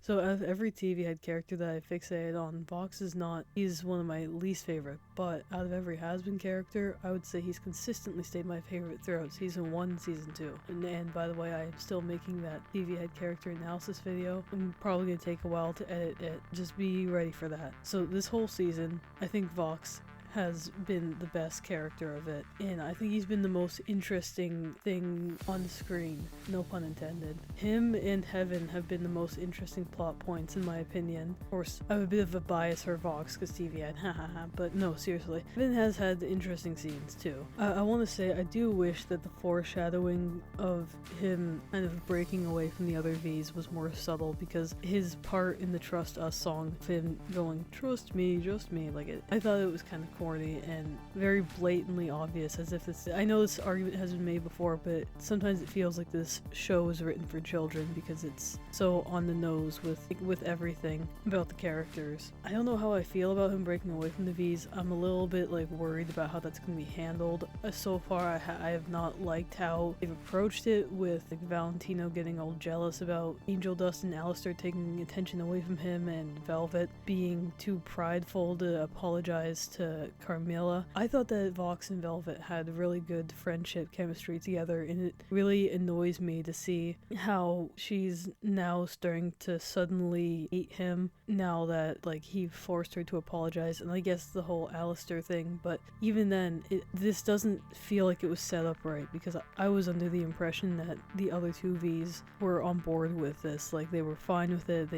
So out of every TV head character that I fixated on, Vox is not, he's one of my least favorite, but out of every has-been character, I would say he's consistently stayed my favorite throughout Season 1 and Season 2. And by the way, I am still making that TV head character analysis video. I'm probably going to take a while to edit it, just be ready for that. So this whole season, I think Vox has been the best character of it, and I think he's been the most interesting thing on the screen, no pun intended. Him and Heaven have been the most interesting plot points in my opinion. Of course, I have a bit of a bias for Vox because TV had hahaha, but no, seriously. Heaven has had interesting scenes too. I want to say I do wish that the foreshadowing of him kind of breaking away from the other Vees was more subtle, because his part in the Trust Us song, of him going, trust me, like I thought it was kind of corny and very blatantly obvious, as if it's, I know this argument has been made before, but sometimes it feels like this show is written for children because it's so on the nose with everything about the characters. I don't know how I feel about him breaking away from the Vees. I'm a little bit like worried about how that's going to be handled. So far I have not liked how they've approached it, with like Valentino getting all jealous about Angel Dust and Alastor taking attention away from him, and Velvet being too prideful to apologize to Carmilla. I thought that Vox and Velvet had really good friendship chemistry together, and it really annoys me to see how she's now starting to suddenly hate him now that like he forced her to apologize, and I guess the whole Alastor thing, but even then this doesn't feel like it was set up right, because I was under the impression that the other two V's were on board with this, like they were fine with it,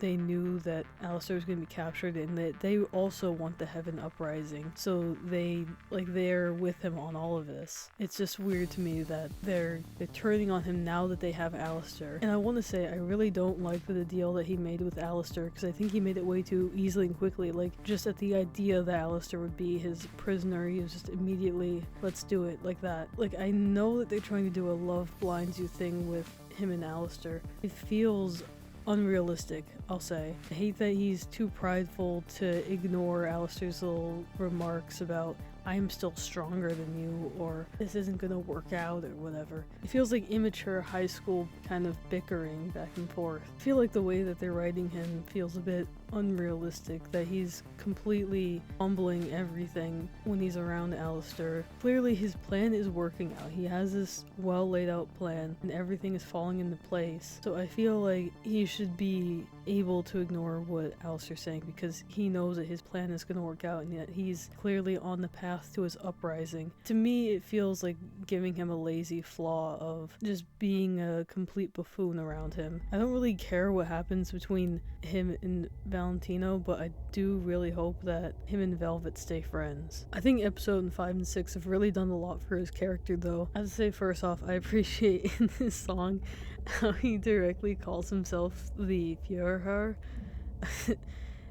they knew that Alastor was going to be captured, and that they also want the Heaven Uprising, so they're with him on all of this. It's just weird to me that they're turning on him now that they have Alastor. And I want to say I really don't like the deal that he made with Alastor, because I think he made it way too easily and quickly. Like, just at the idea that Alastor would be his prisoner, he was just immediately, let's do it, like that. Like, I know that they're trying to do a love blinds you thing with him and Alastor. It feels unrealistic, I'll say. I hate that he's too prideful to ignore Alastor's little remarks about, I'm still stronger than you, or this isn't gonna work out, or whatever. It feels like immature high school kind of bickering back and forth. I feel like the way that they're writing him feels a bit unrealistic, that he's completely fumbling everything when he's around Alastor. Clearly his plan is working out. He has this well laid out plan and everything is falling into place. So I feel like he should be able to ignore what Alastor's saying, because he knows that his plan is going to work out, and yet he's clearly on the path to his uprising. To me, it feels like giving him a lazy flaw of just being a complete buffoon around him. I don't really care what happens between him and Valentino, but I do really hope that him and Velvet stay friends. I think episode 5 and 6 have really done a lot for his character though. I have to say, first off, I appreciate in this song how he directly calls himself the Führer.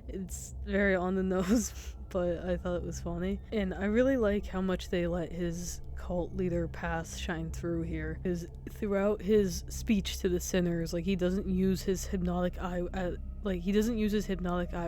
It's very on the nose, but I thought it was funny. And I really like how much they let his cult leader path shine through here, because throughout his speech to the sinners, like, he doesn't use his hypnotic eye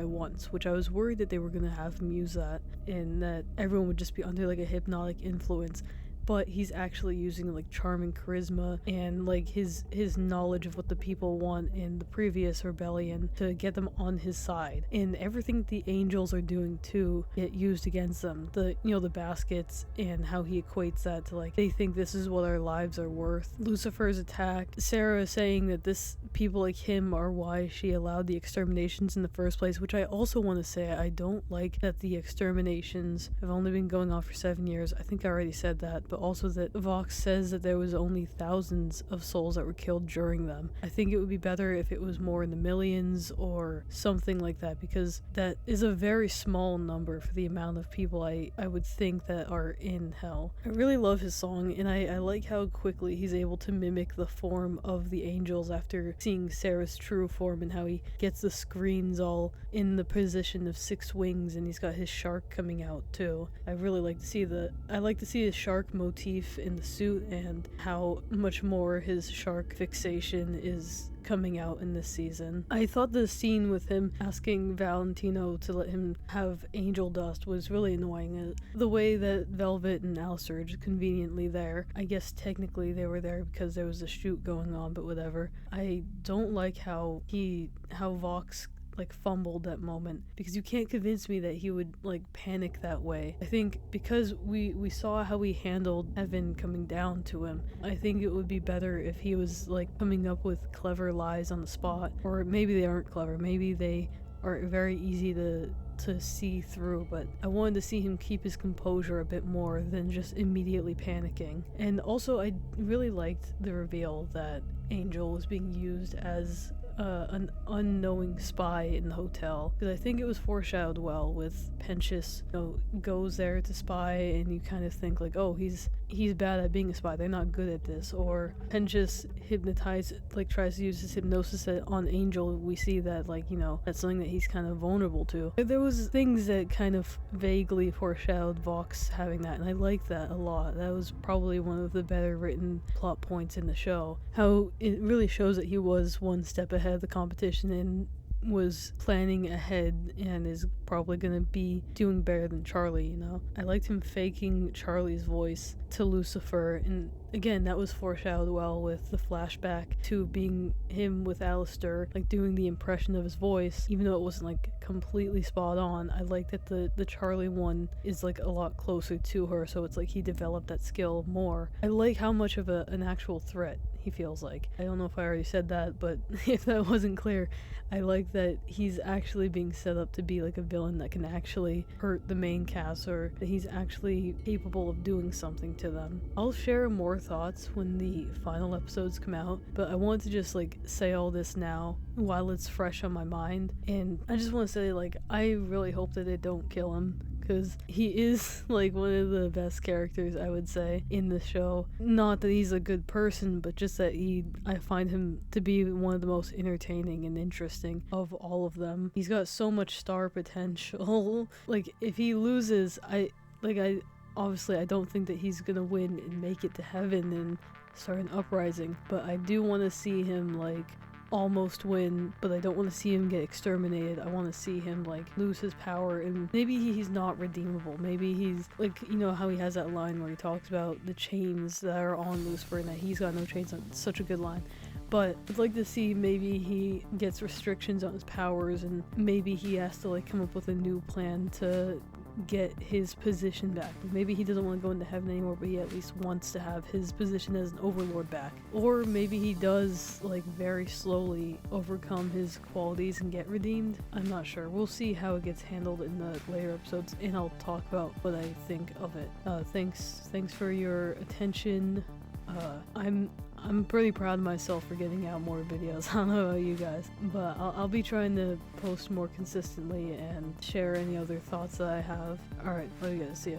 once, which I was worried that they were gonna have him use that, and that everyone would just be under like a hypnotic influence. But he's actually using like charm and charisma and like his knowledge of what the people want in the previous rebellion to get them on his side. And everything the angels are doing too get used against them. The baskets, and how he equates that to like, they think this is what our lives are worth. Lucifer's attack, Sarah saying that this people like him are why she allowed the exterminations in the first place, which I also want to say I don't like that the exterminations have only been going on for 7 years. I think I already said that, but also that Vox says that there was only thousands of souls that were killed during them. I think it would be better if it was more in the millions or something like that, because that is a very small number for the amount of people I would think that are in hell. I really love his song, and I like how quickly he's able to mimic the form of the angels after seeing Sarah's true form, and how he gets the screens all in the position of 6 wings, and he's got his shark coming out too. I really like to see I like to see his shark motion motif in the suit and how much more his shark fixation is coming out in this season. I thought the scene with him asking Valentino to let him have angel dust was really annoying. The way that Velvet and Alastor are just conveniently there. I guess technically they were there because there was a shoot going on, but whatever. I don't like how Vox like fumbled that moment, because you can't convince me that he would like panic that way. I think because we saw how he handled Evan coming down to him, I think it would be better if he was like coming up with clever lies on the spot. Or maybe they aren't clever, maybe they are very easy to see through, but I wanted to see him keep his composure a bit more than just immediately panicking. And also I really liked the reveal that Angel was being used as an unknowing spy in the hotel, because I think it was foreshadowed well with Penchis, goes there to spy, and you kind of think like, oh, he's bad at being a spy, they're not good at this. Or Penchis tries to use his hypnosis on Angel. We see that that's something that he's kind of vulnerable to. There was things that kind of vaguely foreshadowed Vox having that, and I liked that a lot. That was probably one of the better written plot points in the show, how it really shows that he was one step ahead of the competition and was planning ahead and is probably gonna be doing better than Charlie. I liked him faking Charlie's voice to Lucifer, and again, that was foreshadowed well with the flashback to being him with Alastor, like doing the impression of his voice, even though it wasn't like completely spot on. I like that the Charlie one is like a lot closer to her, so it's like he developed that skill more. I like how much of an actual threat he feels like. I don't know if I already said that, but if that wasn't clear, I like that he's actually being set up to be like a villain that can actually hurt the main cast, or that he's actually capable of doing something to them. I'll share more thoughts when the final episodes come out, but I wanted to just like say all this now while it's fresh on my mind. And I just want to say, like, I really hope that they don't kill him, because he is like one of the best characters, I would say, in the show. Not that he's a good person, but just that I find him to be one of the most entertaining and interesting of all of them. He's got so much star potential. Like, if he loses, I obviously I don't think that he's gonna win and make it to heaven and start an uprising, but I do want to see him like almost win, but I don't want to see him get exterminated. I want to see him like lose his power, and maybe he's not redeemable. Maybe he's like, how he has that line where he talks about the chains that are on Lucifer and that he's got no chains on. It's such a good line. But I'd like to see maybe he gets restrictions on his powers, and maybe he has to like come up with a new plan to get his position back. Maybe he doesn't want to go into heaven anymore, but he at least wants to have his position as an overlord back. Or maybe he does like very slowly overcome his qualities and get redeemed. I'm not sure. We'll see how it gets handled in the later episodes, and I'll talk about what I think of it. Thanks for your attention. I'm pretty proud of myself for getting out more videos. I don't know about you guys, but I'll be trying to post more consistently and share any other thoughts that I have. Alright, love you guys. See ya.